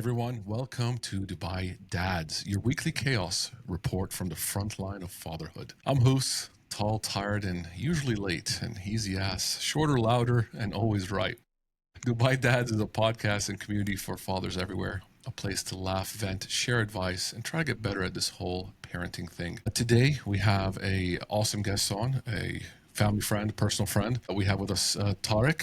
everyone. Welcome to Dubai Dads, your weekly chaos report from the front line of fatherhood. I'm Hoos, tall, tired, and usually late, and he's the ass, shorter, louder, and always right. Dubai Dads is a podcast and community for fathers everywhere, a place to laugh, vent, share advice, and try to get better at this whole parenting thing. Today, we have a awesome guest on, a family friend, personal friend. We have with us Tarek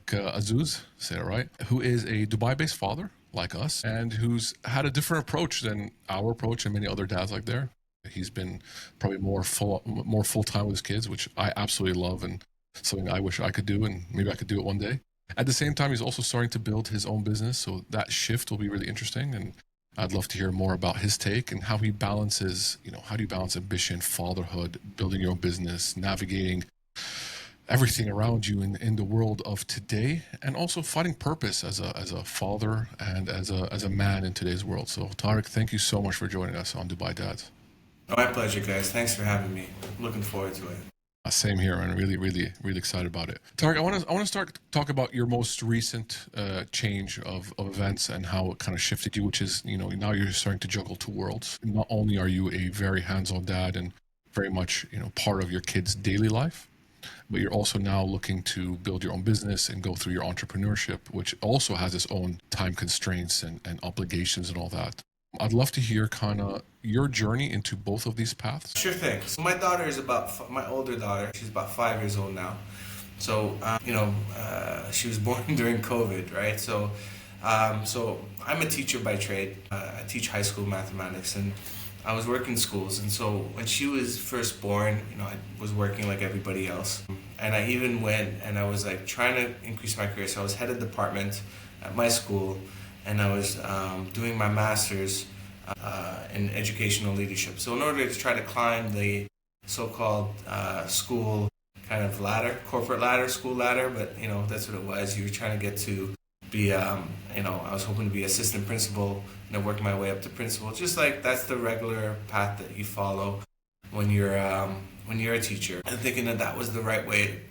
Azouz, say it right, who is a Dubai-based father like us, and who's had a different approach than our approach and many other dads like there. He's been probably more full time with his kids, which I absolutely love and something I wish I could do, and maybe I could do it one day. At the same time, he's also starting to build his own business, so that shift will be really interesting. And I'd love to hear more about his take and how he balances, how do you balance ambition, fatherhood, building your own business, navigating everything around you in the world of today, and also finding purpose as a father and as a man in today's world. So Tarek, thank you so much for joining us on Dubai Dads. My pleasure, guys. Thanks for having me. Looking forward to it. Same here, and really, really, really excited about it. Tarek, I want to start talk about your most recent change of events and how it kind of shifted you, which is now you're starting to juggle two worlds. Not only are you a very hands-on dad and very much part of your kids' daily life, but you're also now looking to build your own business and go through your entrepreneurship, which also has its own time constraints and obligations and all that. I'd love to hear kind of your journey into both of these paths. Sure thing. So my daughter is my older daughter. She's about 5 years old now. So, she was born during COVID, right? So I'm a teacher by trade. I teach high school mathematics, and I was working schools. And so when she was first born, I was working like everybody else. And I even went and I was like trying to increase my career. So I was head of department at my school, and I was doing my master's in educational leadership. So in order to try to climb the so-called school kind of ladder, corporate ladder, school ladder, but that's what it was. You were trying to get to be, I was hoping to be assistant principal and then work my way up to principal. Just like that's the regular path that you follow when you're a teacher. And thinking that was the right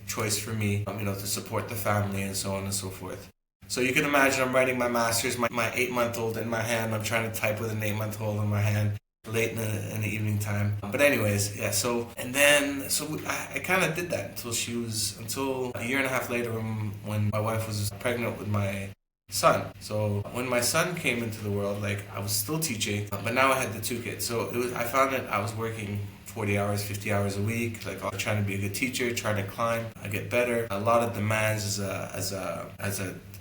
choice for me, to support the family and so on and so forth. So you can imagine I'm writing my master's, my 8-month-old in my hand. I'm trying to type with an 8-month-old in my hand late in the evening time. But anyways, yeah, so I kind of did that until a year and a half later when my wife was pregnant with my son. So when my son came into the world, I was still teaching, but now I had the two kids. So I found that I was working 40 hours, 50 hours a week, trying to be a good teacher, trying to climb, I get better. A lot of demands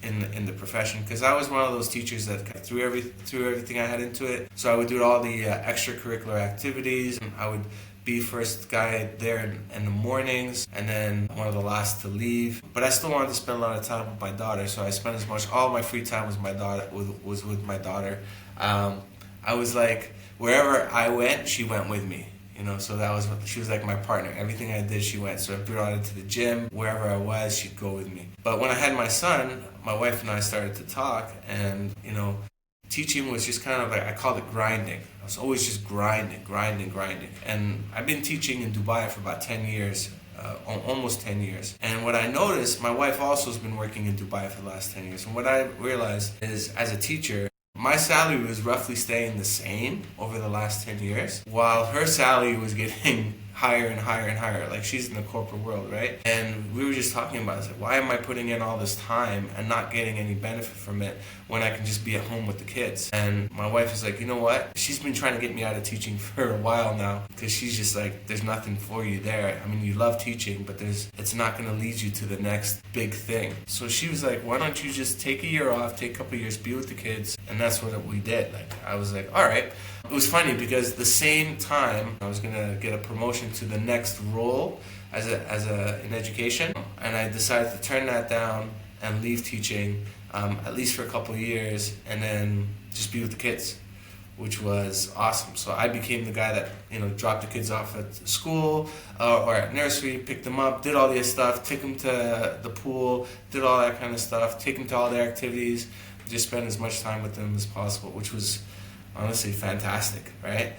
in the profession, because I was one of those teachers that threw everything I had into it. So I would do all the extracurricular activities. I would be first guy there in the mornings, and then one of the last to leave. But I still wanted to spend a lot of time with my daughter, so I spent all my free time was with my daughter. I was like, wherever I went, she went with me. So she was like my partner. Everything I did, she went. So I brought her to the gym. Wherever I was, she'd go with me. But when I had my son, my wife and I started to talk, and, teaching was just kind of I called it grinding. I was always just grinding. And I've been teaching in Dubai for about 10 years, almost 10 years. And what I noticed, my wife also has been working in Dubai for the last 10 years. And what I realized is, as a teacher, my salary was roughly staying the same over the last 10 years, while her salary was getting higher and higher and higher. She's in the corporate world, right? And we were just talking about it. Why am I putting in all this time and not getting any benefit from it when I can just be at home with the kids? And my wife is like, you know what? She's been trying to get me out of teaching for a while now, because she's just like, there's nothing for you there. I mean, you love teaching, but it's not going to lead you to the next big thing. So she was like, why don't you just take a year off, take a couple of years, be with the kids? And that's what we did. I was like, all right. It was funny because the same time I was gonna get a promotion to the next role in education, and I decided to turn that down and leave teaching, at least for a couple of years, and then just be with the kids, which was awesome. So I became the guy that dropped the kids off at school or at nursery, picked them up, did all this stuff, took them to the pool, did all that kind of stuff, take them to all their activities, just spend as much time with them as possible, which was honestly fantastic, right?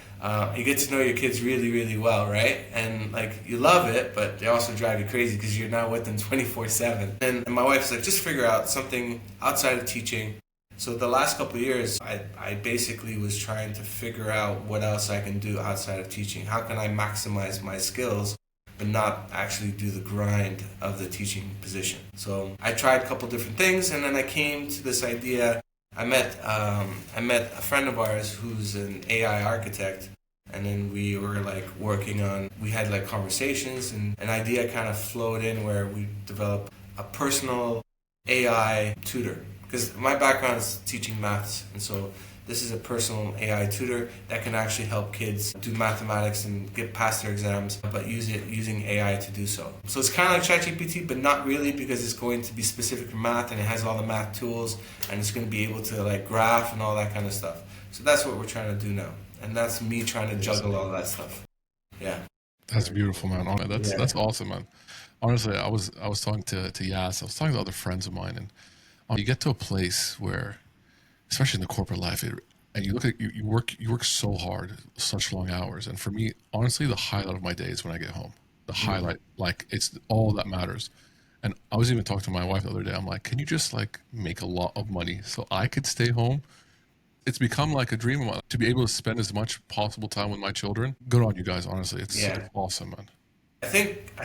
You get to know your kids really, really well, right? And you love it, but they also drive you crazy because you're now with them 24/7. And my wife's like, just figure out something outside of teaching So the last couple of years, I basically was trying to figure out what else I can do outside of teaching. How can I maximize my skills but not actually do the grind of the teaching position? So I tried a couple different things, and then I came to this idea. I met a friend of ours who's an AI architect, and then we were like working on. We had like conversations, and an idea kind of flowed in where we developed a personal AI tutor. Because my background is teaching maths, and so this is a personal AI tutor that can actually help kids do mathematics and get past their exams, but using AI to do so. So it's kind of like ChatGPT, but not really, because it's going to be specific for math, and it has all the math tools, and it's going to be able to like graph and all that kind of stuff. So that's what we're trying to do now, and that's me trying to juggle all that stuff. Yeah. That's beautiful, man. That's awesome, man. Honestly, I was talking to Yas. I was talking to other friends of mine, and you get to a place where, especially in the corporate life, and you look at you work so hard, such long hours. And for me, honestly, the highlight of my day is when I get home. The highlight, like it's all that matters. And I was even talking to my wife the other day. I'm like, can you just like make a lot of money so I could stay home? It's become like a dream of mine to be able to spend as much possible time with my children. Good on you guys, honestly. It's Yeah. awesome, man. I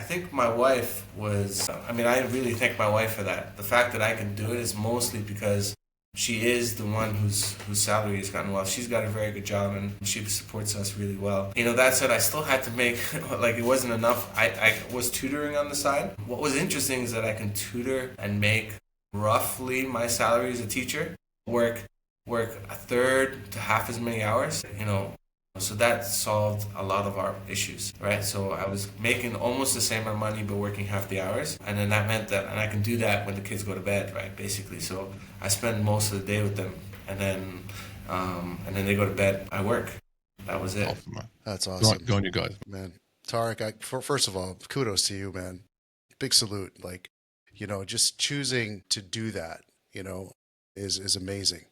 think my wife was. I mean, I really thank my wife for that. The fact that I can do it is mostly because she is the one whose salary has gotten well. She's got a very good job, and she supports us really well. That said, I still had to make like it wasn't enough. I was tutoring on the side. What was interesting is that I can tutor and make roughly my salary as a teacher. Work work a third to half as many hours. So that solved a lot of our issues, right? So I was making almost the same amount of money but working half the hours, and then that meant that, and I can do that when the kids go to bed, right? Basically, so I spend most of the day with them, and then they go to bed. I work. That was it. Awesome, man. That's Go on, awesome, go on, you guys. man. Tarek, first of all, kudos to you, man. Big salute. Like, just choosing to do that, is amazing.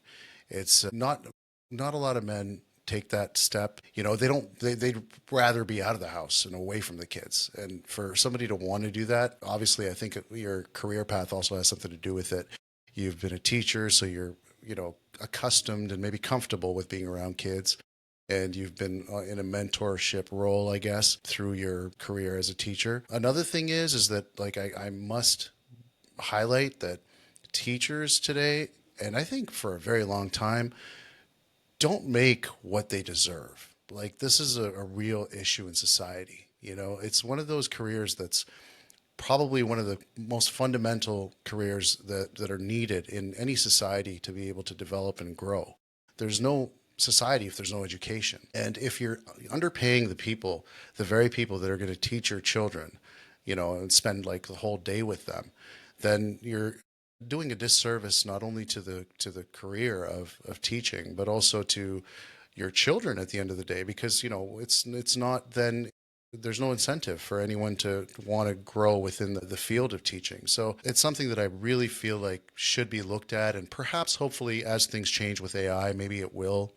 It's not a lot of men take that step. They'd rather be out of the house and away from the kids. And for somebody to want to do that, obviously, I think your career path also has something to do with it. You've been a teacher, so you're, accustomed and maybe comfortable with being around kids. And you've been in a mentorship role, I guess, through your career as a teacher. Another thing is that, like, I must highlight that teachers today, and I think for a very long time, don't make what they deserve. Like, this is a real issue in society. It's one of those careers that's probably one of the most fundamental careers that are needed in any society to be able to develop and grow. There's no society if there's no education. And if you're underpaying the very people that are going to teach your children, and spend like the whole day with them, then you're doing a disservice not only to the career of teaching, but also to your children at the end of the day, because it's not, then there's no incentive for anyone to want to grow within the field of teaching. So it's something that I really feel like should be looked at, and perhaps hopefully as things change with AI, maybe it will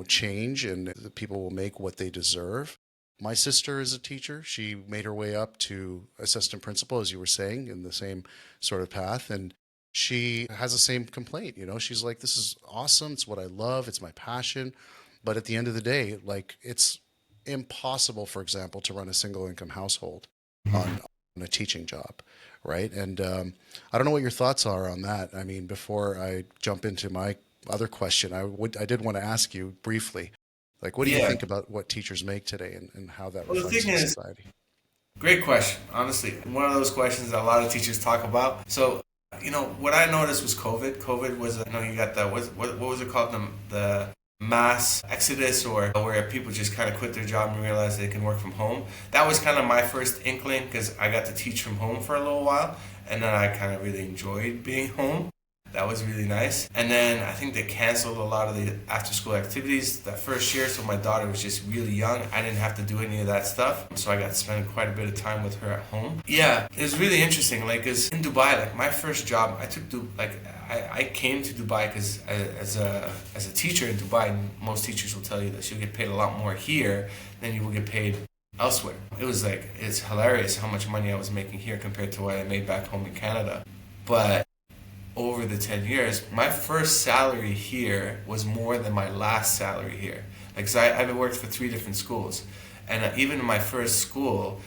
change, and the people will make what they deserve. My sister is a teacher. She made her way up to assistant principal, as you were saying, in the same sort of path. And she has the same complaint. She's like, this is awesome. It's what I love. It's my passion. But at the end of the day, like, it's impossible, for example, to run a single income household on a teaching job. Right. And I don't know what your thoughts are on that. I mean, before I jump into my other question, I did want to ask you briefly, like, what do you Yeah. think about what teachers make today, and how that Well, the reflects thing in is, society? great question. Honestly, one of those questions that a lot of teachers talk about. So, what I noticed was COVID. COVID was, you got the what was it called? The mass exodus, or where people just kind of quit their job and realize they can work from home. That was kind of my first inkling, because I got to teach from home for a little while, and then I kind of really enjoyed being home. That was really nice. And then I think they canceled a lot of the after school activities that first year, so my daughter was just really young. I didn't have to do any of that stuff, so I got to spend quite a bit of time with her at home. Yeah, it was really interesting. Like, 'cause in Dubai, like, my first job, I came to Dubai because as a teacher in Dubai, most teachers will tell you that you'll get paid a lot more here than you will get paid elsewhere. It was like, it's hilarious how much money I was making here compared to what I made back home in Canada. But over the 10 years, my first salary here was more than my last salary here. Like, 'cause I've worked for 3 different schools. And even in my first school,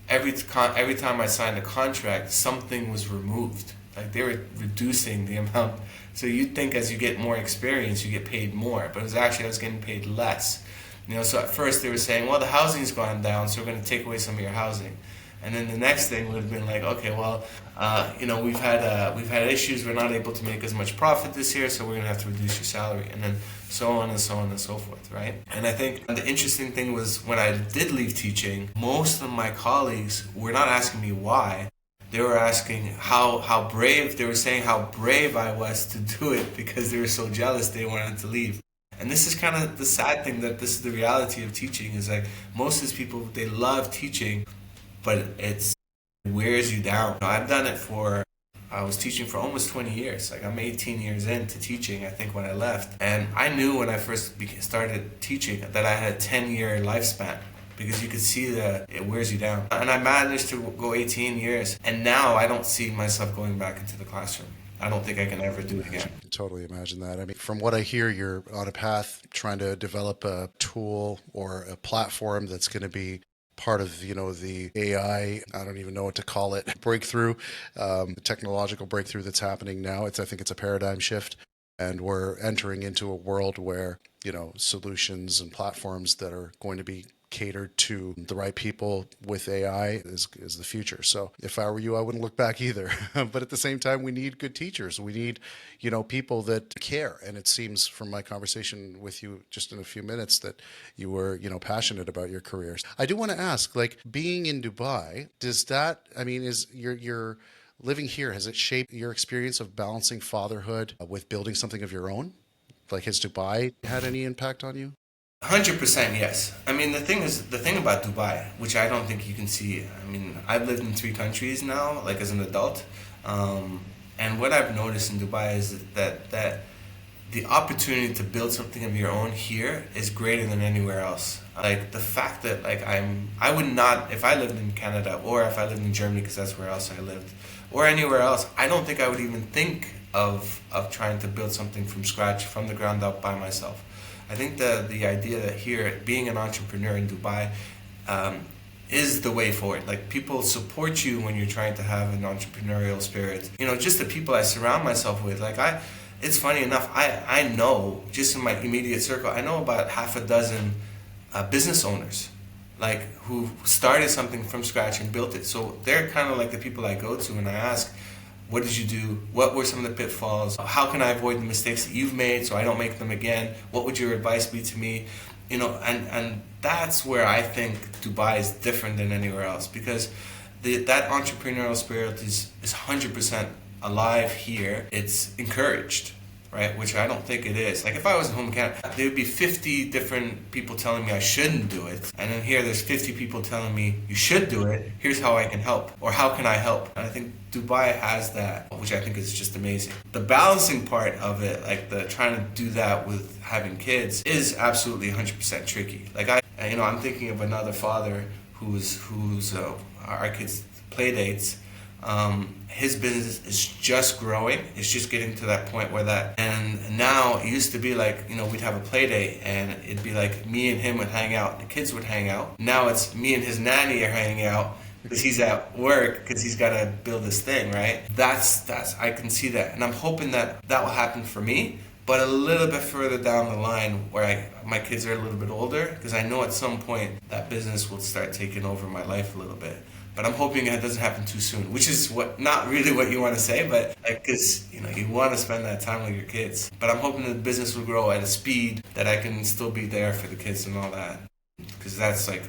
every time I signed a contract, something was removed. Like, they were reducing the amount. So you'd think as you get more experience, you get paid more. But it was actually, I was getting paid less. So at first they were saying, well, the housing's gone down, so we're going to take away some of your housing. And then the next thing would have been like, okay, well, we've had issues. We're not able to make as much profit this year, so we're going to have to reduce your salary, and then so on and so on and so forth, right? And I think the interesting thing was when I did leave teaching, most of my colleagues were not asking me why. They were asking how brave. They were saying how brave I was to do it because they were so jealous they wanted to leave. And this is kind of the sad thing, that this is the reality of teaching. Is like most of these people, they love teaching, but it wears you down. I've done it I was teaching for almost 20 years. Like, I'm 18 years into teaching, I think, when I left. And I knew when I first started teaching that I had a 10-year lifespan, because you could see that it wears you down. And I managed to go 18 years. And now I don't see myself going back into the classroom. I don't think I can ever do it again. I can totally imagine that. I mean, from what I hear, you're on a path trying to develop a tool or a platform that's going to be part of, the AI, I don't even know what to call it, breakthrough, technological breakthrough that's happening now. I think it's a paradigm shift. And we're entering into a world where, solutions and platforms that are going to be catered to the right people with AI is the future. So if I were you, I wouldn't look back either. But at the same time, we need good teachers. We need, people that care. And it seems from my conversation with you just in a few minutes that you were, passionate about your careers. I do want to ask, like, being in Dubai, is your living here, has it shaped your experience of balancing fatherhood with building something of your own? Like, has Dubai had any impact on you? 100% yes. I mean, the thing about Dubai, which I don't think you can see. I mean, I've lived in 3 countries now, like, as an adult, and what I've noticed in Dubai is that the opportunity to build something of your own here is greater than anywhere else. Like, the fact that, like, I would not, if I lived in Canada or if I lived in Germany, because that's where else I lived, or anywhere else, I don't think I would even think of trying to build something from scratch, from the ground up by myself. I think the idea that here, being an entrepreneur in Dubai, is the way forward. Like, people support you when you're trying to have an entrepreneurial spirit. Just the people I surround myself with. Like, it's funny enough, I know, just in my immediate circle, I know about half a dozen business owners, like, who started something from scratch and built it. So they're kind of like the people I go to and I ask, what did you do? What were some of the pitfalls? How can I avoid the mistakes that you've made so I don't make them again? What would your advice be to me? And that's where I think Dubai is different than anywhere else, because that entrepreneurial spirit is 100% alive here. It's encouraged, right? Which I don't think it is. Like, if I was at home in Canada, there would be 50 different people telling me I shouldn't do it. And then here there's 50 people telling me you should do it. Here's how I can help. Or how can I help? And I think Dubai has that, which I think is just amazing. The balancing part of it, like the trying to do that with having kids, is absolutely 100% tricky. Like, I'm thinking of another father who's our kids' play dates. His business is just growing. It's just getting to that point and now it used to be like, we'd have a play date and it'd be like me and him would hang out, the kids would hang out. Now it's me and his nanny are hanging out because he's at work, because he's got to build this thing, right? That's I can see that. And I'm hoping that will happen for me, but a little bit further down the line where my kids are a little bit older, because I know at some point that business will start taking over my life a little bit. But I'm hoping it doesn't happen too soon, which is not really what you want to say, but because you want to spend that time with your kids. But I'm hoping the business will grow at a speed that I can still be there for the kids and all that. Because that's like,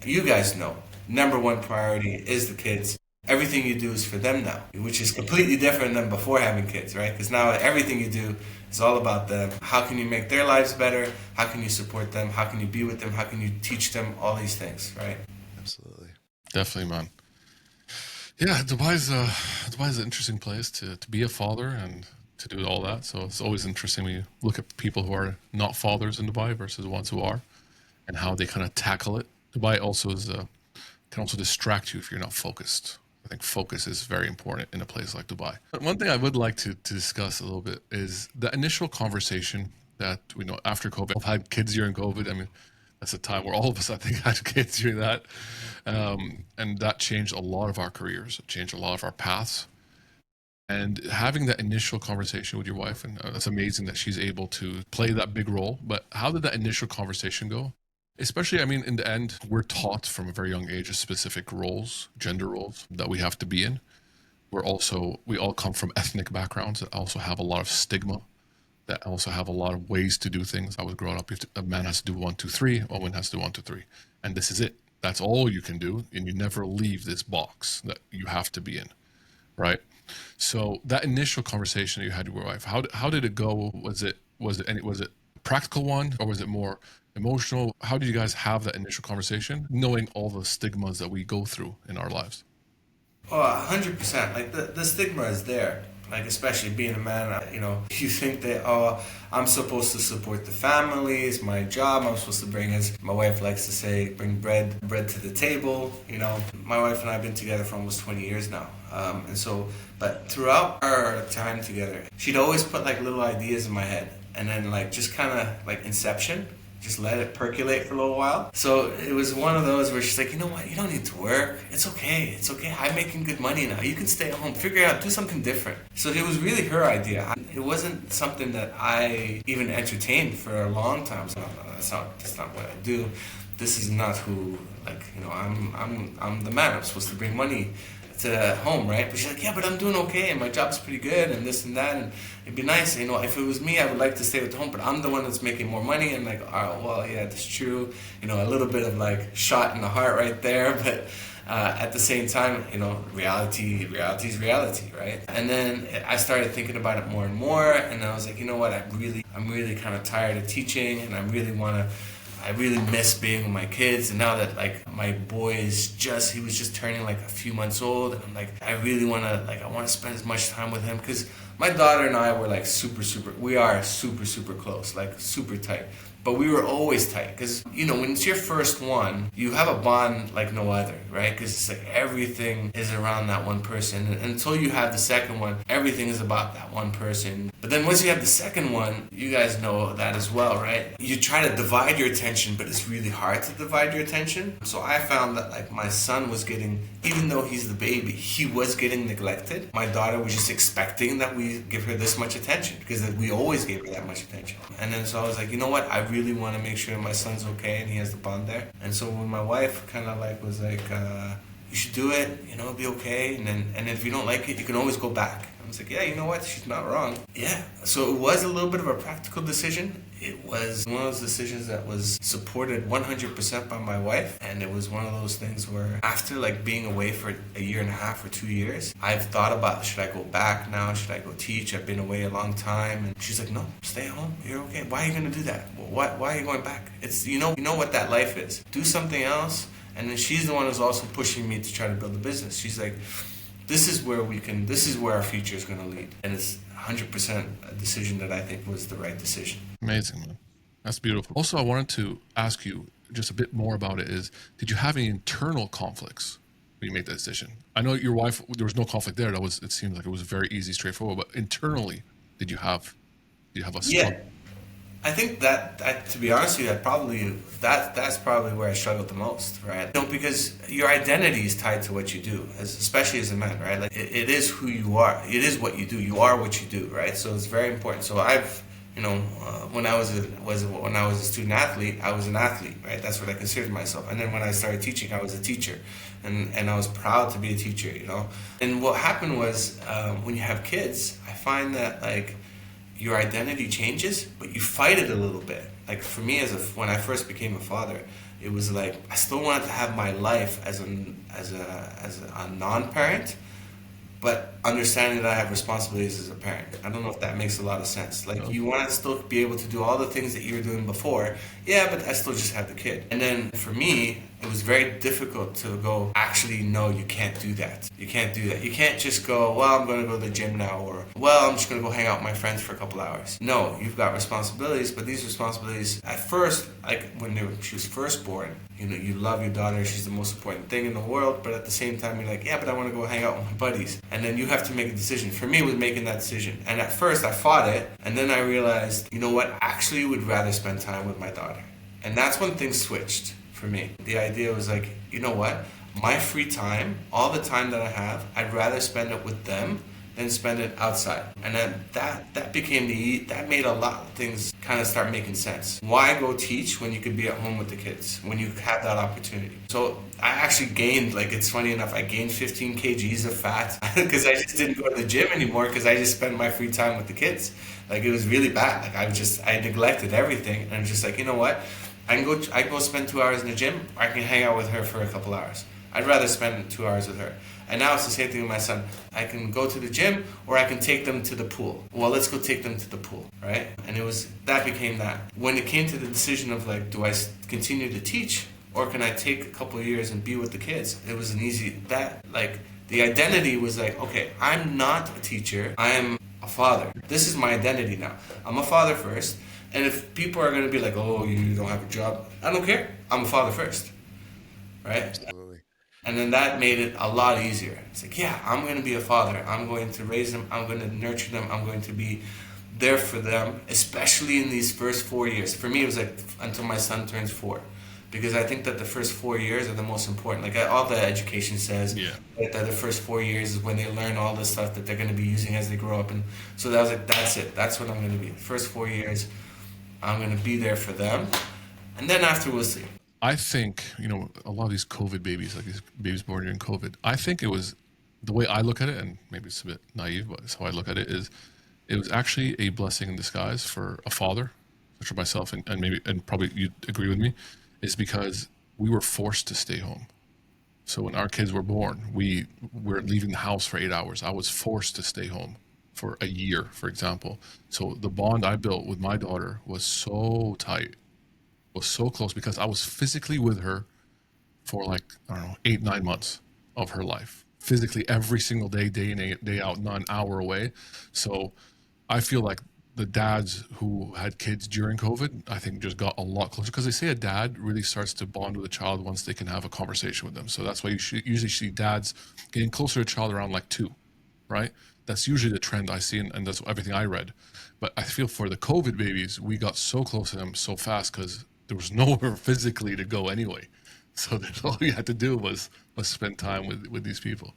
you guys know, number one priority is the kids. Everything you do is for them now, which is completely different than before having kids, right? Because now everything you do is all about them. How can you make their lives better? How can you support them? How can you be with them? How can you teach them all these things, right? Absolutely. Definitely, man. Yeah, Dubai's an interesting place to be a father and to do all that. So it's always interesting when you look at people who are not fathers in Dubai versus the ones who are, and how they kind of tackle it. Dubai also can also distract you if you're not focused. I think focus is very important in a place like Dubai. But one thing I would like to discuss a little bit is the initial conversation that we know after COVID. I've had kids during COVID. I mean, that's a time where all of us, I think, had kids during that. And that changed a lot of our careers, it changed a lot of our paths. And having that initial conversation with your wife, and it's amazing that she's able to play that big role. But how did that initial conversation go? Especially, I mean, in the end, we're taught from a very young age specific roles, gender roles that we have to be in. We all come from ethnic backgrounds that also have a lot of stigma, that also have a lot of ways to do things. I was growing up, a man has to do one, two, three, a woman has to do one, two, three. And this is it. That's all you can do. And you never leave this box that you have to be in, right? So that initial conversation that you had with your wife, how did it go? Was it a practical one, or was it more emotional? How did you guys have that initial conversation, knowing all the stigmas that we go through in our lives? Oh, 100%. Like the stigma is there. Like especially being a man, you think that I'm supposed to support the family. It's my job. I'm supposed to bring, as my wife likes to say, bring bread to the table. My wife and I have been together for almost 20 years now, but throughout our time together, she'd always put like little ideas in my head, and then like just kind of like Inception. Just let it percolate for a little while. So it was one of those where she's like, you know what, you don't need to work. It's okay. I'm making good money now. You can stay at home, figure it out, do something different. So it was really her idea. It wasn't something that I even entertained for a long time. So that's not what I do. This is not who, I'm the man. I'm supposed to bring money to home, right? But she's like, yeah, but I'm doing okay, and my job's pretty good, and this and that, and it'd be nice, if it was me, I would like to stay at home, but I'm the one that's making more money, and like, oh, well, yeah, that's true, a little bit of like shot in the heart right there, but at the same time, reality is reality, right? And then I started thinking about it more and more, and I was like, you know what, I'm really kind of tired of teaching, and I really miss being with my kids. And now that like my boy he was just turning like a few months old, and I'm like, I really want to spend as much time with him, because my daughter and I were like we are super close, like super tight. But we were always tight because, when it's your first one, you have a bond like no other, right? Because it's like everything is around that one person. And until you have the second one, everything is about that one person. But then once you have the second one, you guys know that as well, right? You try to divide your attention, but it's really hard to divide your attention. So I found that like my son was getting, even though he's the baby, he was getting neglected. My daughter was just expecting that we give her this much attention because we always gave her that much attention. And then so I was like, you know what? I really want to make sure my son's okay and he has the bond there. And so when my wife kind of like was like, you should do it, it'll be okay. And if you don't like it, you can always go back. I was like, yeah, you know what? She's not wrong. Yeah. So it was a little bit of a practical decision. It was one of those decisions that was supported 100% by my wife. And it was one of those things where after like being away for a year and a half or 2 years, I've thought about, should I go back now? Should I go teach? I've been away a long time. And she's like, no, stay home. You're okay. Why are you going to do that? Well, why are you going back? It's, you know what that life is. Do something else. And then she's the one who's also pushing me to try to build a business. She's like, this is where our future is going to lead. And it's 100% a decision that I think was the right decision. Amazing, man. That's beautiful. Also, I wanted to ask you just a bit more about it did you have any internal conflicts when you made that decision? I know your wife, there was no conflict there. It seems like it was very easy, straightforward, but internally, did you have a struggle? Yeah. I think that to be honest with you, that's probably where I struggled the most, right? Because your identity is tied to what you do, especially as a man, right? Like it is who you are. It is what you do. You are what you do, right? So it's very important. So I've, when I was a student athlete, I was an athlete, right? That's what I considered myself. And then when I started teaching, I was a teacher, and I was proud to be a teacher, And what happened was when you have kids, I find that like your identity changes, but you fight it a little bit. Like for me, when I first became a father, it was like I still wanted to have my life as a non-parent, but understanding that I have responsibilities as a parent. I don't know if that makes a lot of sense. Like you want to still be able to do all the things that you were doing before, yeah, but I still just have the kid. And then for me, it was very difficult to go, actually, no, you can't do that. You can't do that. You can't just go, well, I'm going to go to the gym now, or, well, I'm just going to go hang out with my friends for a couple hours. No, you've got responsibilities, but these responsibilities, at first, like when she was first born, you know, you love your daughter, she's the most important thing in the world, but at the same time, you're like, yeah, but I want to go hang out with my buddies. And then you have to make a decision. For me, it was making that decision. And at first, I fought it, and then I realized, you know what, I actually would rather spend time with my daughter. And that's when things switched for me. The idea was like, you know what? My free time, all the time that I have, I'd rather spend it with them than spend it outside. And then that became that made a lot of things kind of start making sense. Why go teach when you could be at home with the kids, when you have that opportunity? So I actually gained, like, it's funny enough, I gained 15 kgs of fat because I just didn't go to the gym anymore because I just spent my free time with the kids. Like, it was really bad. Like, I neglected everything. And I'm just like, you know what? I can go spend 2 hours in the gym, or I can hang out with her for a couple hours. I'd rather spend 2 hours with her. And now it's the same thing with my son. I can go to the gym, or I can take them to the pool. Well, let's go take them to the pool, right? And that became that. When it came to the decision of, like, do I continue to teach, or can I take a couple of years and be with the kids? It was the identity was like, okay, I'm not a teacher, I am a father. This is my identity now. I'm a father first. And if people are going to be like, oh, you don't have a job, I don't care. I'm a father first, right? Absolutely. And then that made it a lot easier. It's like, yeah, I'm going to be a father. I'm going to raise them. I'm going to nurture them. I'm going to be there for them, especially in these first 4 years. For me, it was like until my son turns 4. Because I think that the first 4 years are the most important. Like, all the education says, Yeah. that the first 4 years is when they learn all the stuff that they're going to be using as they grow up. And so that was like, that's it. That's what I'm going to be. The first 4 years, I'm going to be there for them. And then after, we'll see. I think, a lot of these COVID babies, like these babies born during COVID, I think it was, the way I look at it, and maybe it's a bit naive, but it's how I look at it, is it was actually a blessing in disguise for a father, such as myself, and probably you'd agree with me, is because we were forced to stay home. So when our kids were born, we were leaving the house for 8 hours. I was forced to stay home for a year, for example. So the bond I built with my daughter was so tight, was so close, because I was physically with her for, like, I don't know, 8, 9 months of her life. Physically every single day, day in, day out, not an hour away. So I feel like the dads who had kids during COVID, I think, just got a lot closer, because they say a dad really starts to bond with a child once they can have a conversation with them. So that's why you usually see dads getting closer to a child around like 2, right? That's usually the trend I see, and that's everything I read. But I feel for the COVID babies, we got so close to them so fast because there was nowhere physically to go anyway. So that's all you had to do was spend time with these people.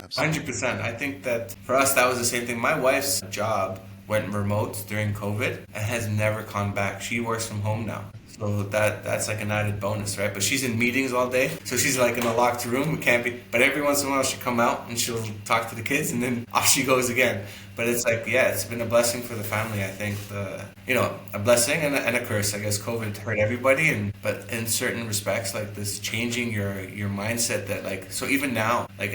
Absolutely. 100%. I think that for us, that was the same thing. My wife's job went remote during COVID and has never gone back. She works from home now. So that's like an added bonus, right? But she's in meetings all day. So she's like in a locked room. We can't be. But every once in a while she'll come out and she'll talk to the kids, and then off she goes again. But it's like, yeah, it's been a blessing for the family, I think. A blessing and a curse. I guess COVID hurt everybody, but in certain respects, like this changing your mindset, that, like, so even now, like,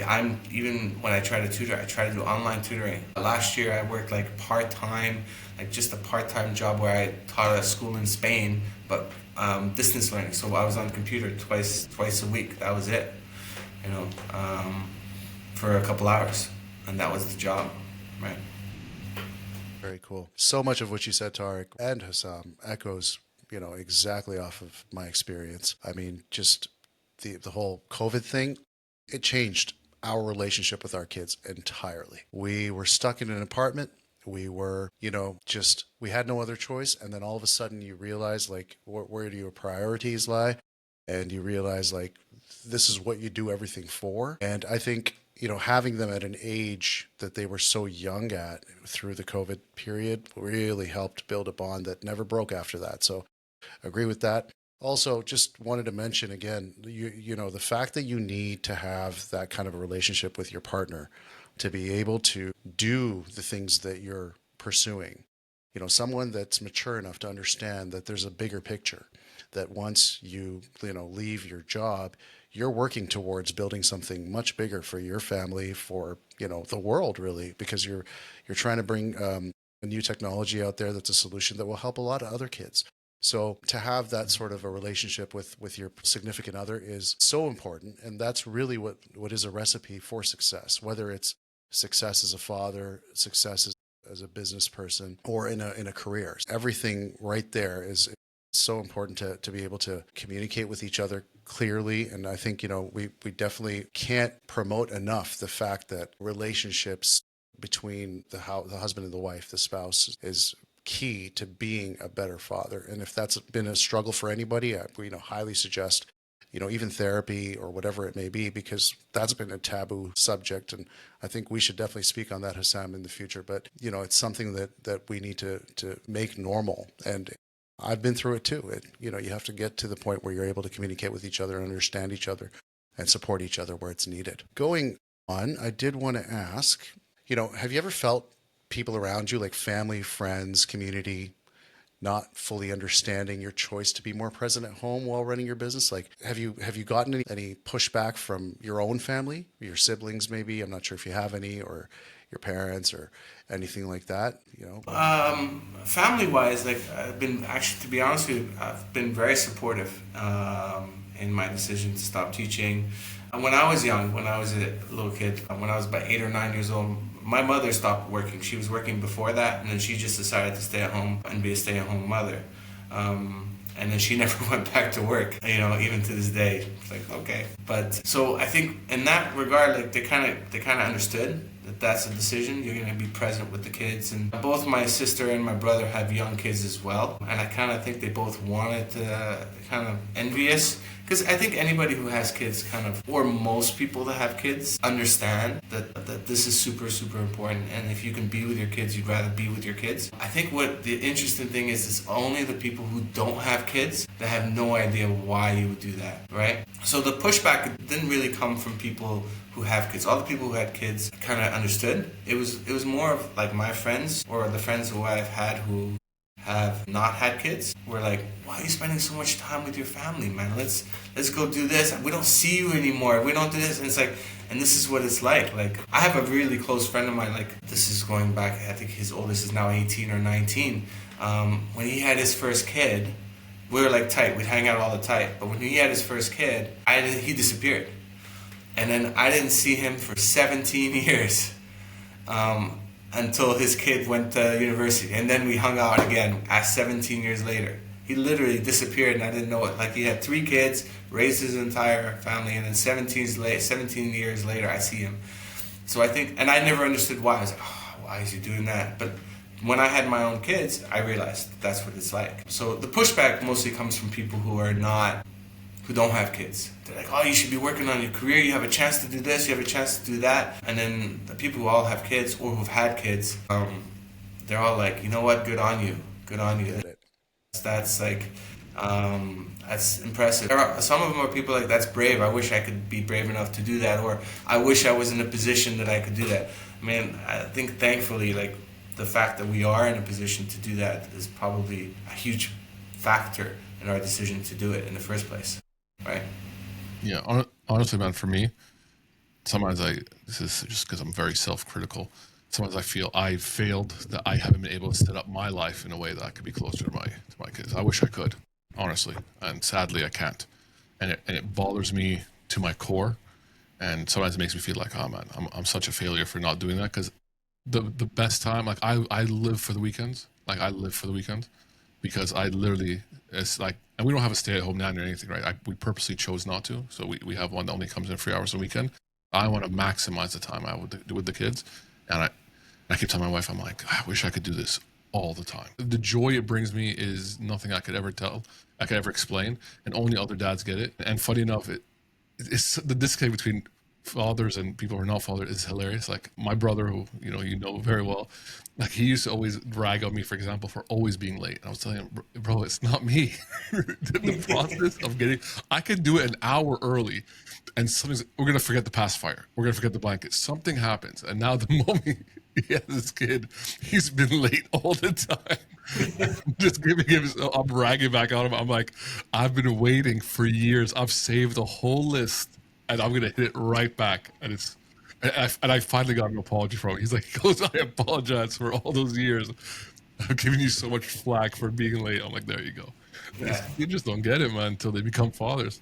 even when I try to tutor, I try to do online tutoring. Last year I worked like part-time, like just a part-time job where I taught at a school in Spain, but distance learning. So I was on the computer twice a week. That was it, for a couple hours, and that was the job, right? Very cool. So much of what you said, Tarek and Hassam, echoes, exactly off of my experience. I mean, just the whole COVID thing, it changed our relationship with our kids entirely. We were stuck in an apartment. We were, we had no other choice. And then all of a sudden you realize, like, where do your priorities lie? And you realize, like, this is what you do everything for. And I think, having them at an age that they were so young at through the COVID period really helped build a bond that never broke after that. So agree with that. Also, just wanted to mention again, the fact that you need to have that kind of a relationship with your partner to be able to do the things that you're pursuing. Someone that's mature enough to understand that there's a bigger picture, that once you leave your job, you're working towards building something much bigger for your family, for the world, really, because you're trying to bring a new technology out there that's a solution that will help a lot of other kids. So to have that sort of a relationship with your significant other is so important. And that's really what is a recipe for success, whether it's success as a father, success as a business person, or in a career. Everything right there is so important to be able to communicate with each other clearly. And I think, we definitely can't promote enough the fact that relationships between the husband and the wife, the spouse, is key to being a better father. And if that's been a struggle for anybody, I highly suggest even therapy or whatever it may be, because that's been a taboo subject. And I think we should definitely speak on that, Hassam, in the future. But, it's something that we need to make normal. And I've been through it too. You have to get to the point where you're able to communicate with each other, understand each other, and support each other where it's needed. Going on, I did want to ask, have you ever felt people around you, like family, friends, community, not fully understanding your choice to be more present at home while running your business? Like, have you gotten any pushback from your own family, your siblings maybe? I'm not sure if you have any, or your parents or anything like that, Family wise, like I've been actually, to be honest with you, I've been very supportive in my decision to stop teaching. And when I was young, when I was a little kid, when I was about 8 or 9 years old, my mother stopped working. She was working before that, and then she just decided to stay at home and be a stay-at-home mother. And then she never went back to work, even to this day. It's like, okay. But so I think in that regard, like they kind of understood that that's a decision. You're going to be present with the kids. And both my sister and my brother have young kids as well. And I kind of think they both wanted to kind of envious. Because I think anybody who has kids or most people that have kids understand that this is super, super important. And if you can be with your kids, you'd rather be with your kids. I think what the interesting thing is only the people who don't have kids that have no idea why you would do that, right? So the pushback didn't really come from people who have kids. All the people who had kids kind of understood. It was more of like my friends or the friends who I've had who have not had kids. We're like, why are you spending so much time with your family, man? Let's go do this. We don't see you anymore. We don't do this. And it's like, and this is what it's like. Like, I have a really close friend of mine, like, this is going back, I think his oldest is now 18 or 19. When he had his first kid, we were like tight. We'd hang out all the time. But when he had his first kid, he disappeared. And then I didn't see him for 17 years. Until his kid went to university, and then we hung out again at 17 years later. He literally disappeared and I didn't know it. Like, he had 3 kids, raised his entire family, and then 17 years later I see him. So I think, and I never understood why. I was like, why is he doing that? But when I had my own kids, I realized that's what it's like. So the pushback mostly comes from people who don't have kids. They're like, oh, you should be working on your career. You have a chance to do this. You have a chance to do that. And then the people who all have kids or who've had kids, they're all like, you know what? Good on you. Good on you. That's like, that's impressive. Some of them are people like, that's brave. I wish I could be brave enough to do that. Or I wish I was in a position that I could do that. I mean, I think thankfully, like, the fact that we are in a position to do that is probably a huge factor in our decision to do it in the first place. Right. Yeah, honestly, man, for me, sometimes this is just because I'm very self-critical. Sometimes I feel I failed, that I haven't been able to set up my life in a way that I could be closer to my kids. I wish I could, honestly, and sadly I can't. And it bothers me to my core. And sometimes it makes me feel like, oh man, I'm such a failure for not doing that. Because the best time, like I live for the weekends. Like, I live for the weekends. Because I literally, it's like, and we don't have a stay-at-home nanny or anything, right? We purposely chose not to. So we have one that only comes in 3 hours a weekend. I want to maximize the time I would do with the kids. And I keep telling my wife, I'm like, I wish I could do this all the time. The joy it brings me is nothing I could ever explain. And only other dads get it. And funny enough, it's the disconnect between fathers and people who are not fathers is hilarious. Like, my brother, who you know very well, like, he used to always rag on me, for example, for always being late. And I was telling him, bro, it's not me. The process of I could do it an hour early, and we're gonna forget the pacifier, we're gonna forget the blanket, something happens, and now the moment he has this kid, he's been late all the time. Just giving him, I'm ragging back on him. I'm like, I've been waiting for years. I've saved a whole list, and I'm gonna hit it right back. And I finally got an apology from him. He goes, I apologize for all those years. I've given you so much flack for being late. I'm like, there you go. Yeah. You just don't get it, man, until they become fathers.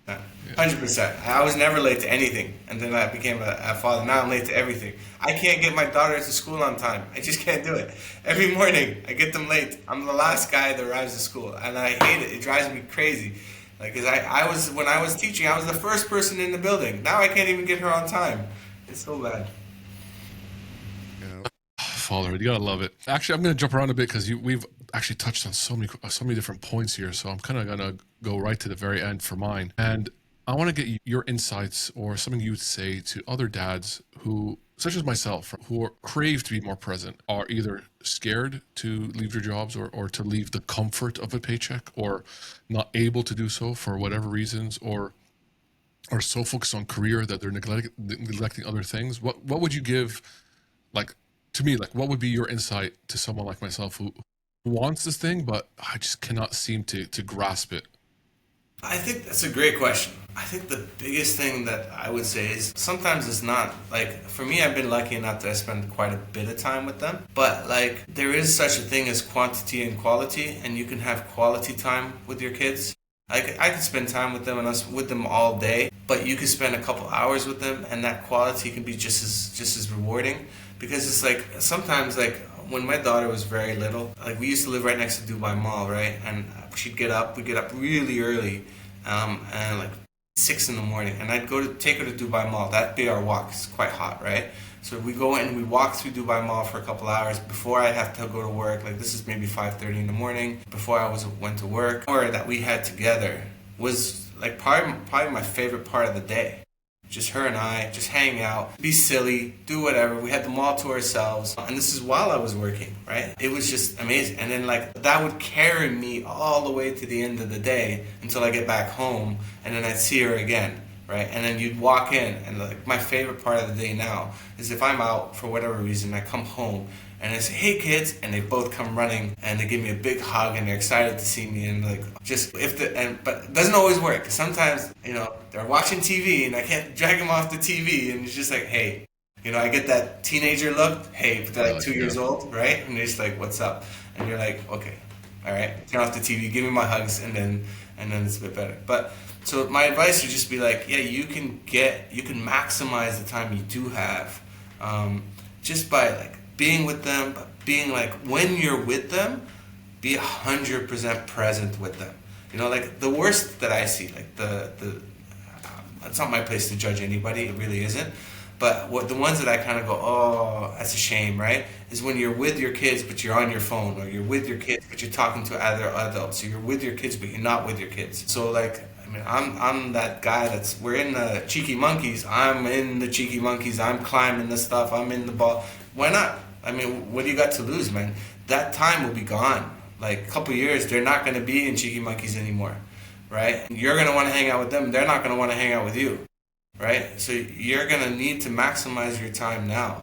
100%. I was never late to anything, and then I became a father. Now I'm late to everything. I can't get my daughter to school on time. I just can't do it. Every morning I get them late. I'm the last guy that arrives at school, and I hate it. It drives me crazy. Like, 'cause I was when I was teaching, I was the first person in the building. Now I can't even get her on time. It's so bad. You know, Fatherhood, you gotta love it. Actually, I'm gonna jump around a bit because we've actually touched on so many different points here. So I'm kind of gonna go right to the very end for mine, and I want to get your insights or something you would say to other dads who, such as myself, who are crave to be more present, are either scared to leave their jobs or to leave the comfort of a paycheck, or not able to do so for whatever reasons, or are so focused on career that they're neglecting other things. What would you give, like, to me, like, what would be your insight to someone like myself who wants this thing, but I just cannot seem to grasp it? I think that's a great question. I think the biggest thing that I would say is sometimes it's not like for me, I've been lucky enough that I spend quite a bit of time with them, but like there is such a thing as quantity and quality, and you can have quality time with your kids. Like I could spend time with them and us with them all day, but you could spend a couple hours with them, and that quality can be just as rewarding because it's like sometimes like when my daughter was very little, like we used to live right next to Dubai Mall, right? And we'd get up really early, and like 6 in the morning, and I'd go to take her to Dubai Mall. That'd be our walk. It's quite hot, right? So we go in, we walk through Dubai Mall for a couple hours before I have to go to work. Like this is maybe 5:30 in the morning before I went to work. Or that we had together was like probably my favorite part of the day. Just her and I, just hang out, be silly, do whatever. We had the mall to ourselves. And this is while I was working, right? It was just amazing. And then like that would carry me all the way to the end of the day until I get back home, and then I'd see her again, right? And then you'd walk in, and like my favorite part of the day now is if I'm out for whatever reason, I come home and I say, "Hey kids," and they both come running and they give me a big hug and they're excited to see me, and like just if the and but it doesn't always work. Sometimes they're watching TV and I can't drag them off the TV, and it's just like, hey, I get that teenager look. Hey, but they're like 2 years old, right? And they're just like, "What's up?" And you're like, "Okay, all right, turn off the TV, give me my hugs, and then it's a bit better." But so my advice would just be like, yeah, you can maximize the time you do have, just by like being with them, but being like when you're with them, be 100% present with them. Like the worst that I see, like the it's not my place to judge anybody. It really isn't. But the ones that I kind of go, oh, that's a shame, right? Is when you're with your kids, but you're on your phone, or you're with your kids, but you're talking to other adults, or you're with your kids, but you're not with your kids. So like, I mean, I'm that guy we're in the cheeky monkeys. I'm in the cheeky monkeys. I'm climbing the stuff. I'm in the ball. Why not? I mean, what do you got to lose, man? That time will be gone. Like a couple years, they're not going to be in cheeky monkeys anymore, right? You're going to want to hang out with them. They're not going to want to hang out with you. Right? So you're going to need to maximize your time now.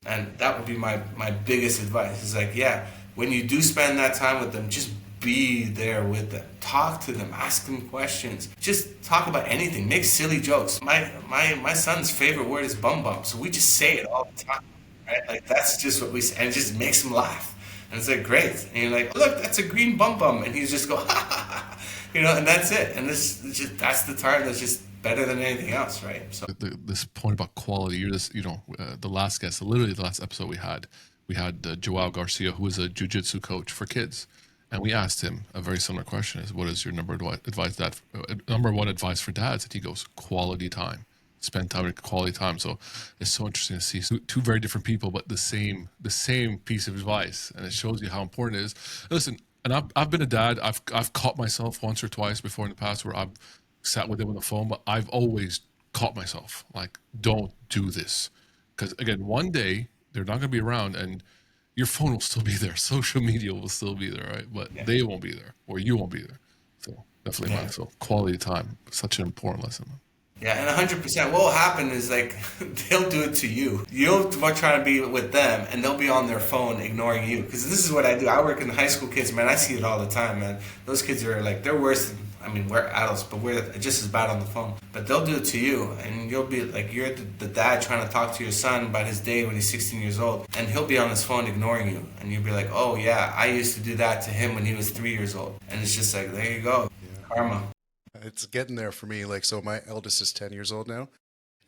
And that would be my biggest advice. Is like, yeah, when you do spend that time with them, just be there with them. Talk to them. Ask them questions. Just talk about anything. Make silly jokes. My son's favorite word is bum bum. So we just say it all the time. Right? Like that's just what we say. And it just makes him laugh. And it's like, great. And you're like, look, that's a green bum bum. And he's just go, ha ha ha. And that's it. And that's the time that's just better than anything else, right? So This point about quality, the last guest, literally the last episode we had Joao Garcia, who is a jiu-jitsu coach for kids, and we asked him a very similar question: "Is what is your number one advice for dads?" And he goes, "Quality time. Spend time with quality time." So it's so interesting to see two very different people, but the same piece of advice, and it shows you how important it is. Listen, and I've been a dad. I've caught myself once or twice before in the past where I've sat with them on the phone, but I've always caught myself like, don't do this. Because again, one day they're not going to be around and your phone will still be there. Social media will still be there, right? But yeah, they won't be there or you won't be there. So definitely, yeah. man. So quality time, such an important lesson. Yeah, and 100%. What will happen is like they'll do it to you. You'll try to be with them, and they'll be on their phone ignoring you. Because this is what I do. I work in high school kids, man. I see it all the time, man. Those kids are like they're worse. I mean, we're adults, but we're just as bad on the phone. But they'll do it to you, and you'll be like you're the dad trying to talk to your son about his day when he's 16 years old, and he'll be on his phone ignoring you, and you'll be like, oh yeah, I used to do that to him when he was 3 years old, and it's just like there you go, Yeah. karma. It's getting there for me. Like, so my eldest is 10 years old now,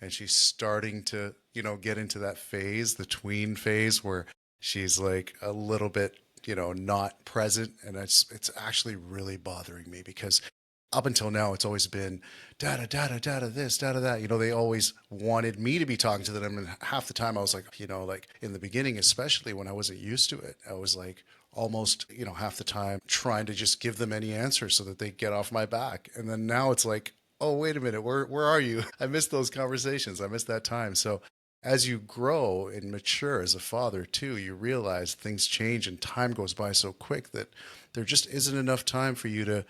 and she's starting to, get into that phase, the tween phase, where she's like a little bit, not present. And it's actually really bothering me because up until now, it's always been data, data, data, this, data, that. They always wanted me to be talking to them. And half the time I was like, like in the beginning, especially when I wasn't used to it, I was like almost, half the time trying to just give them any answer so that they get off my back. And then now it's like, oh, wait a minute, where are you? I missed those conversations. I missed that time. So as you grow and mature as a father too, you realize things change and time goes by so quick that there just isn't enough time for you to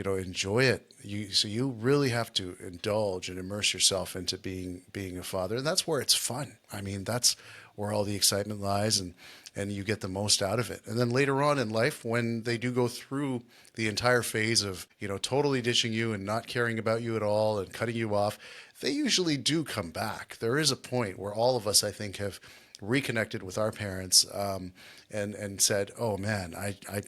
enjoy it. So you really have to indulge and immerse yourself into being a father, and that's where it's fun. I mean, that's where all the excitement lies, and you get the most out of it. And then later on in life, when they do go through the entire phase of totally ditching you and not caring about you at all and cutting you off, they usually do come back. There is a point where all of us, I think, have reconnected with our parents, and said, "Oh man, I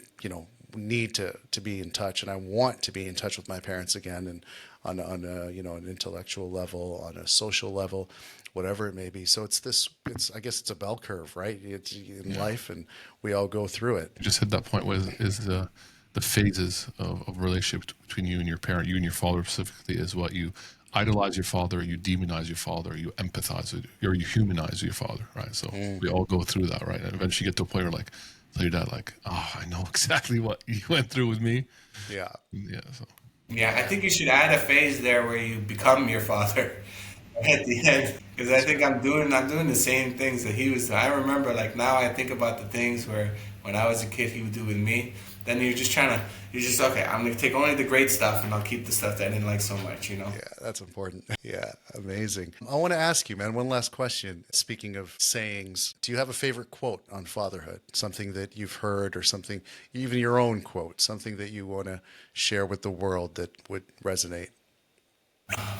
need to be in touch, and I want to be in touch with my parents again, and on a an intellectual level, on a social level, whatever it may be." So it's I guess it's a bell curve, right? It's in life, and we all go through it. You just hit that point with is the phases of relationship between you and your parent, you and your father specifically, is what you idolize your father, you demonize your father, you empathize with, or you humanize your father, right? So we all go through that, right? And eventually you get to a point where like tell your dad like, oh, I know exactly what you went through with me. Yeah. Yeah. So Yeah, I think you should add a phase there where you become your father at the end, because I think I'm doing the same things that he was doing. I remember like now I think about the things where when I was a kid he would do with me. Then you're just okay. I'm gonna take only the great stuff and I'll keep the stuff that I didn't like so much. Yeah, that's important. Yeah, amazing. I want to ask you, man, one last question. Speaking of sayings, do you have a favorite quote on fatherhood? Something that you've heard, or something, even your own quote, something that you want to share with the world that would resonate?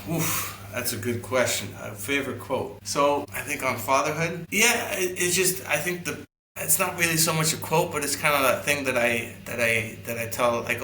Oof, that's a good question. A favorite quote. So I think on fatherhood, yeah, it's just I think the it's not really so much a quote, but it's kind of that thing that I tell. Like,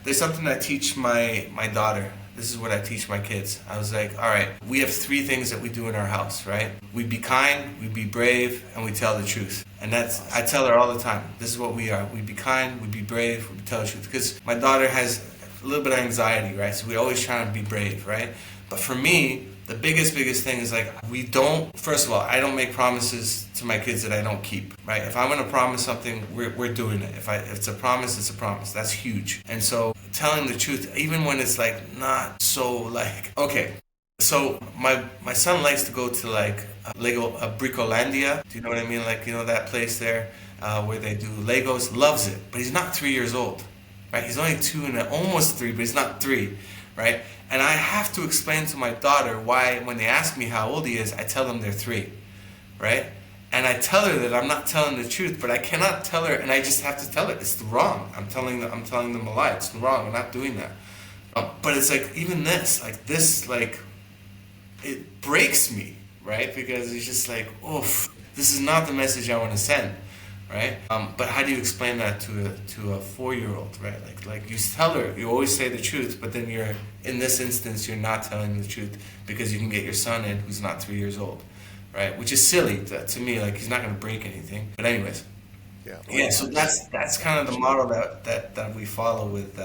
there's something I teach my daughter. This is what I teach my kids. I was like, all right, we have three things that we do in our house, right? We be kind, we be brave, and we tell the truth. And that's I tell her all the time. This is what we are. We be kind, we be brave, we tell the truth. Because my daughter has a little bit of anxiety, right? So we always try to be brave, right? But for me, the biggest thing is like we don't. First of all, I don't make promises to my kids that I don't keep, right? If I'm gonna promise something, we're doing it. If it's a promise, it's a promise. That's huge. And so telling the truth, even when it's like not so like okay. So my son likes to go to like Bricolandia. Do you know what I mean? Like that place there where they do Legos. Loves it, but he's not 3 years old, right? He's only two and almost three, but he's not three, right? And I have to explain to my daughter why, when they ask me how old he is, I tell them they're three, right? And I tell her that I'm not telling the truth, but I cannot tell her, and I just have to tell her it's wrong. I'm telling them a lie. It's wrong. I'm not doing that. But it's like even this, like it breaks me, right? Because it's just like, oof, this is not the message I want to send, right? But how do you explain that to a 4-year-old, right? Like you tell her, you always say the truth, but then in this instance you're not telling the truth because you can get your son in who's not 3 years old, right? Which is silly to me. Like he's not going to break anything. But anyways, yeah. So that's kind of the model that we follow with.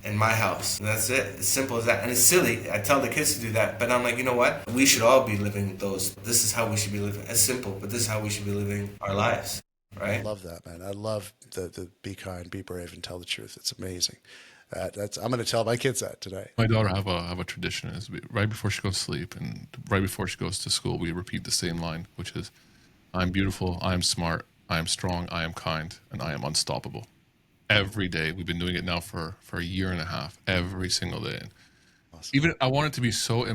In my house. And that's it. As simple as that. And it's silly. I tell the kids to do that, but I'm like, you know what? We should all be living those. This is how we should be living. It's simple, but this is how we should be living our lives. I Right? love that, man. I love the be kind, be brave, and tell the truth. It's amazing. I'm going to tell my kids that today. my daughter have a tradition is right before she goes to sleep and right before she goes to school, we repeat the same line, which is, "I'm beautiful, I am smart, I am strong, I am kind, and I am unstoppable." Every day. We've been doing it now for a year and a half, every single day. And awesome. Even I want it to be so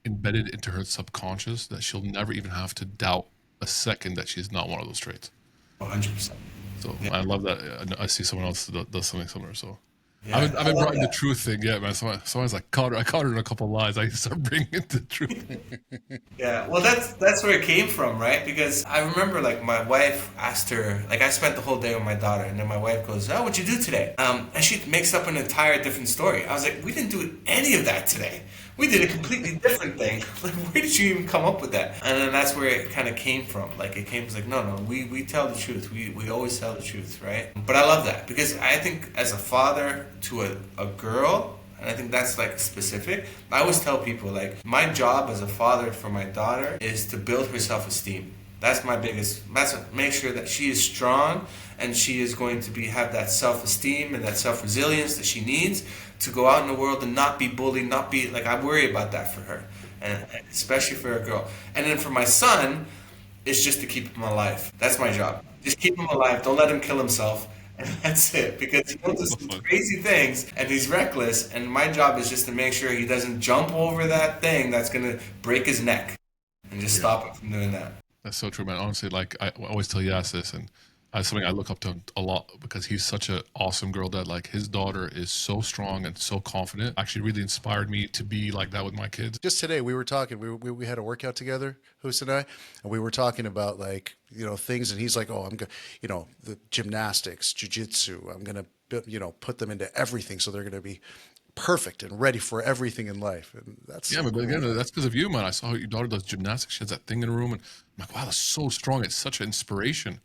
embedded into her subconscious that she'll never even have to doubt a second that she's not one of those traits. 100%. So Yeah. I love that. I see someone else that does something similar. So Yeah, I I haven't love brought in the that. truth thing yet, man. Someone's like, I caught her in a couple of lies. I start bringing in the truth. Yeah, well, that's where it came from, right? Because I remember, like, my wife asked her, like, I spent the whole day with my daughter, and then my wife goes, "Oh, what'd you do today?" And she makes up an entire different story. I was like, "We didn't do any of that today. We did a completely different thing. Like, where did you even come up with that?" And then that's where it kind of came from. Like, it came, like, no, we tell the truth. We always tell the truth, right? But I love that because I think as a father to a girl, and I think that's like specific. I always tell people, like, my job as a father for my daughter is to build her self-esteem. That's my biggest. That's make sure that she is strong and she is going to be have that self-esteem and that self-resilience that she needs to go out in the world and not be bullied, not be like, I worry about that for her, and especially for a girl. And then for my son, it's just to keep him alive. That's my job. Just keep him alive. Don't let him kill himself. And that's it. Because he will do So some fun. crazy things and he's reckless. And my job is just to make sure he doesn't jump over that thing that's going to break his neck and just Yeah. stop him from doing that. That's so true, man. Honestly, like I always tell Yas this, and that's something I look up to a lot because he's such an awesome girl dad. Like his daughter is so strong and so confident. Actually, really inspired me to be like that with my kids. Just today we were talking. We had a workout together, Hus and I, and we were talking about, like, things. And he's like, "Oh, I'm gonna, the gymnastics, jujitsu. I'm gonna, put them into everything, so they're gonna be perfect and ready for everything in life." And that's Yeah, so but cool, again, man. that's because of you, man. I saw how your daughter does gymnastics. She has that thing in her room, and I'm like, wow, that's so strong. It's such an inspiration.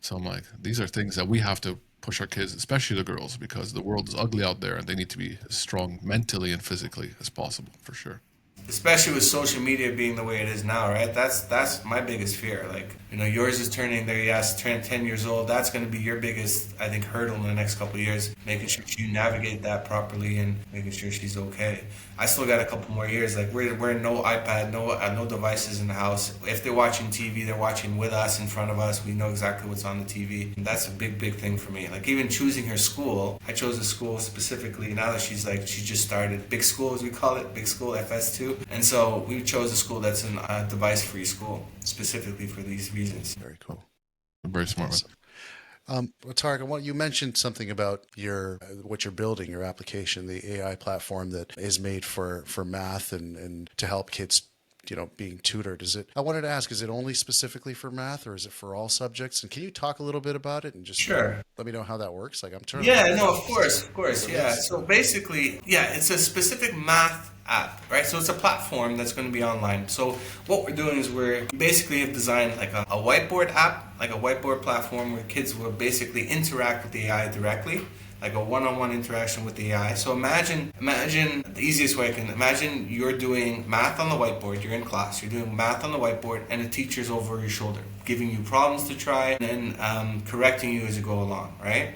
So I'm like, these are things that we have to push our kids, especially the girls, because the world is ugly out there, and they need to be as strong mentally and physically as possible, for sure. Especially with social media being the way it is now, right? That's my biggest fear. Like, yours is turning there, yes, turn 10 years old. That's going to be your biggest, I think, hurdle in the next couple of years, making sure you navigate that properly and making sure she's okay. I still got a couple more years. Like, we're no iPad, no devices in the house. If they're watching TV, they're watching with us in front of us. We know exactly what's on the TV. And that's a big thing for me. Like, even choosing her school, I chose a school specifically now that she just started big school, as we call it, big school FS2. And so we chose a school that's a device-free school specifically for these reasons. Very cool. Very smart, man. Awesome. Well, Tarek, you mentioned something about what you're building, your application, the AI platform that is made for math and to help kids, being tutored. I wanted to ask, is it only specifically for math, or is it for all subjects? And can you talk a little bit about it and just Sure. let me know how that works? Like, I'm trying to Yeah, learn. no, of course, yeah. So basically, yeah, it's a specific math app, right? So it's a platform that's going to be online. So what we're doing is we're basically have designed like a whiteboard app, like a whiteboard platform where kids will basically interact with the AI directly, like a one-on-one interaction with the AI. So imagine the easiest way I can imagine, you're doing math on the whiteboard, you're in class, you're doing math on the whiteboard, and the teacher's over your shoulder, giving you problems to try and correcting you as you go along, right?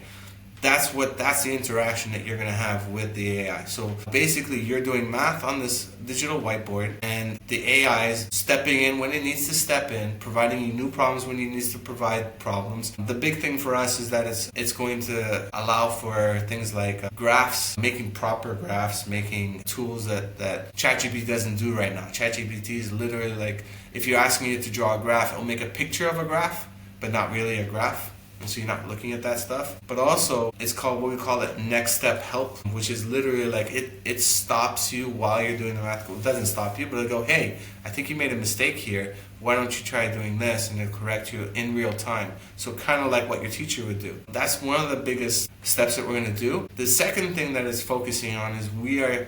That's the interaction that you're going to have with the AI. So basically, you're doing math on this digital whiteboard, and the AI is stepping in when it needs to step in, providing you new problems when it needs to provide problems. The big thing for us is that it's going to allow for things like graphs, making proper graphs, making tools that ChatGPT doesn't do right now. ChatGPT is literally like, if you're asking it to draw a graph, it'll make a picture of a graph, but not really a graph. So you're not looking at that stuff. But also, it's called what we call it next step help, which is literally like it stops you while you're doing the math. It doesn't stop you, but it'll go, hey, I think you made a mistake here. Why don't you try doing this? And it'll correct you in real time. So kind of like what your teacher would do. That's one of the biggest steps that we're going to do. The second thing that it's focusing on is we are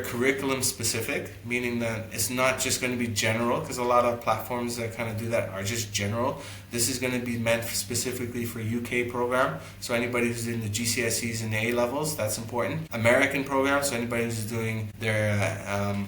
curriculum specific, meaning that it's not just going to be general, because a lot of platforms that kind of do that are just general. This is going to be meant specifically for UK program, so anybody who's in the GCSEs and A levels, that's important. American program, so anybody who's doing their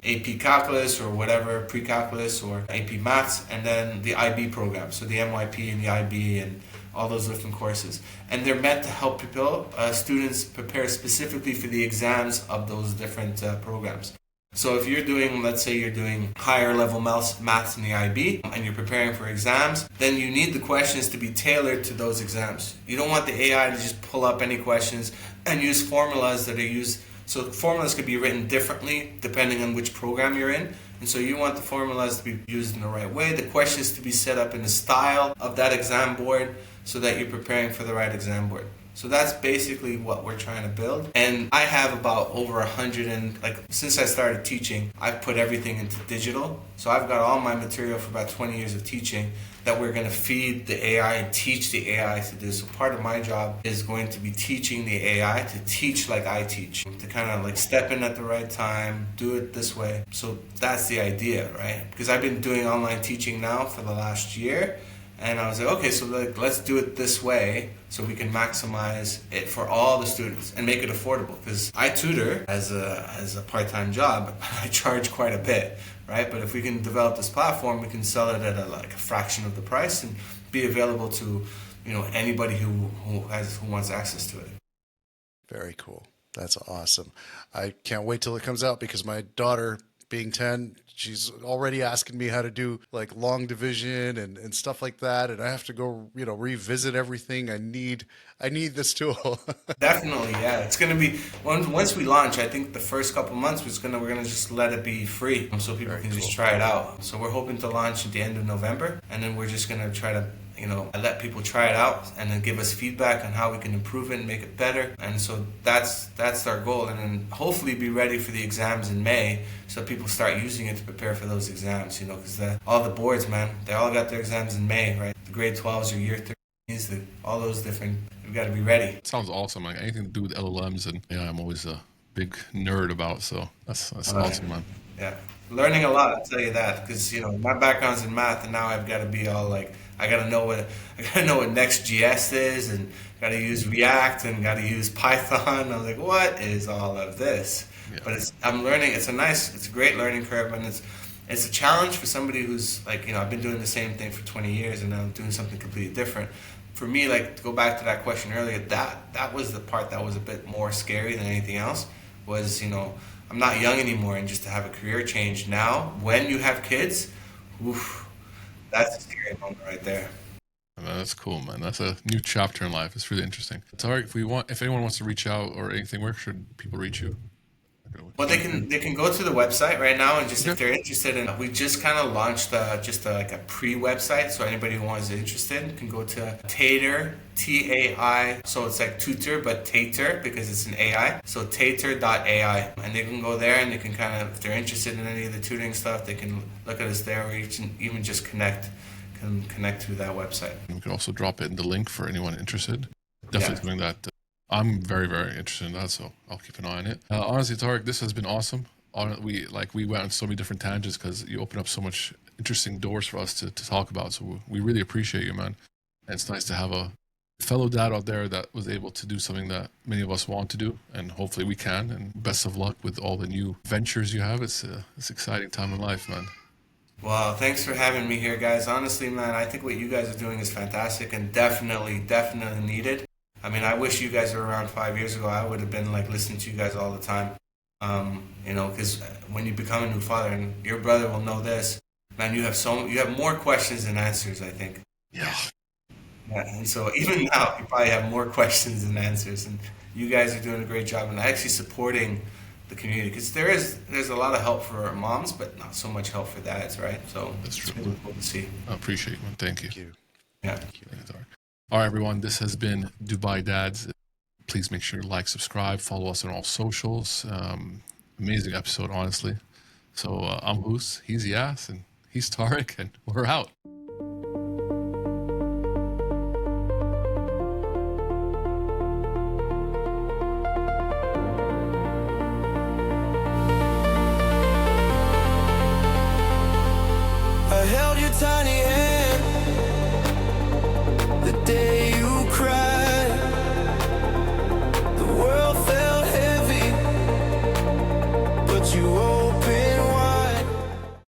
AP Calculus or whatever, pre-calculus or AP Maths, and then the IB program, so the MYP and the IB and all those different courses. And they're meant to help people, students prepare specifically for the exams of those different programs. So if you're doing, let's say you're doing higher level maths in the IB and you're preparing for exams, then you need the questions to be tailored to those exams. You don't want the AI to just pull up any questions and use formulas that are used So the formulas could be written differently depending on which program you're in. And so you want the formulas to be used in the right way, the questions to be set up in the style of that exam board so that you're preparing for the right exam board. So that's basically what we're trying to build. And I have about over 100 and since I started teaching, I've put everything into digital. So I've got all my material for about 20 years of teaching that we're going to feed the AI and teach the AI to do. So part of my job is going to be teaching the AI to teach like I teach, to kind of step in at the right time, do it this way. So that's the idea, right? Because I've been doing online teaching now for the last year. And I was like, okay, so let's do it this way so we can maximize it for all the students and make it affordable. Because I tutor as a part-time job, I charge quite a bit, right? But if we can develop this platform, we can sell it at a fraction of the price and be available to anybody who wants access to it. Very cool. That's awesome. I can't wait till it comes out because my daughter, being 10, she's already asking me how to do long division and stuff like that, and I have to go revisit everything. I need this tool. Definitely, yeah. It's gonna be once we launch. I think the first couple months we're gonna just let it be free so people Very can cool. just try it out. So we're hoping to launch at the end of November, and then we're just gonna try to let people try it out and then give us feedback on how we can improve it and make it better. And so that's our goal, and then hopefully be ready for the exams in May so people start using it to prepare for those exams, because all the boards, man, they all got their exams in May, right? The grade 12s or year 13s, all those different, we've got to be ready. Sounds awesome. Anything to do with LLMs, and I'm always a big nerd about. So that's awesome, man. Yeah, learning a lot. I'll tell you that because my background's in math, and now I've got to be all I gotta know what Next.js is, and gotta use React, and gotta use Python. I was like, what is all of this? Yeah. But I'm learning. It's a great learning curve, and it's a challenge for somebody who's I've been doing the same thing for 20 years, and now I'm doing something completely different. For me, to go back to that question earlier, that was the part that was a bit more scary than anything else. Was I'm not young anymore, and just to have a career change now, when you have kids, oof. That's a scary moment right there. Man, that's cool, man. That's a new chapter in life. It's really interesting. Tarek, if anyone wants to reach out or anything, where should people reach you? Well, they can go to the website right now and just if they're interested in. We just kind of launched a pre-website, so anybody who is interested can go to Taitor, T-A-I. So it's like tutor, but Taitor because it's an AI. So Taitor.ai, and they can go there and they can if they're interested in any of the tutoring stuff, they can look at us there, or even just connect to that website. We can also drop it in the link for anyone interested. Definitely something that I'm very, very interested in that, so I'll keep an eye on it. Honestly, Tarek, this has been awesome. We went on so many different tangents because you open up so much interesting doors for us to talk about. So we really appreciate you, man. And it's nice to have a fellow dad out there that was able to do something that many of us want to do, and hopefully we can. And best of luck with all the new ventures you have. It's an exciting time in life, man. Well, thanks for having me here, guys. Honestly, man, I think what you guys are doing is fantastic and definitely needed. I mean, I wish you guys were around 5 years ago. I would have been listening to you guys all the time. Because when you become a new father, and your brother will know this, man, you have more questions than answers, I think. Yeah. And so even now, you probably have more questions than answers. And you guys are doing a great job and actually supporting the community, because there's a lot of help for moms, but not so much help for dads, right? So that's true. It's really cool to see. I appreciate it, man. Thank you. Thank you. Yeah. Thank you. All right, everyone. This has been Dubai Dads. Please make sure to like, subscribe, follow us on all socials. Amazing episode, honestly. So I'm Hus, he's Yas, and he's Tarek, and we're out.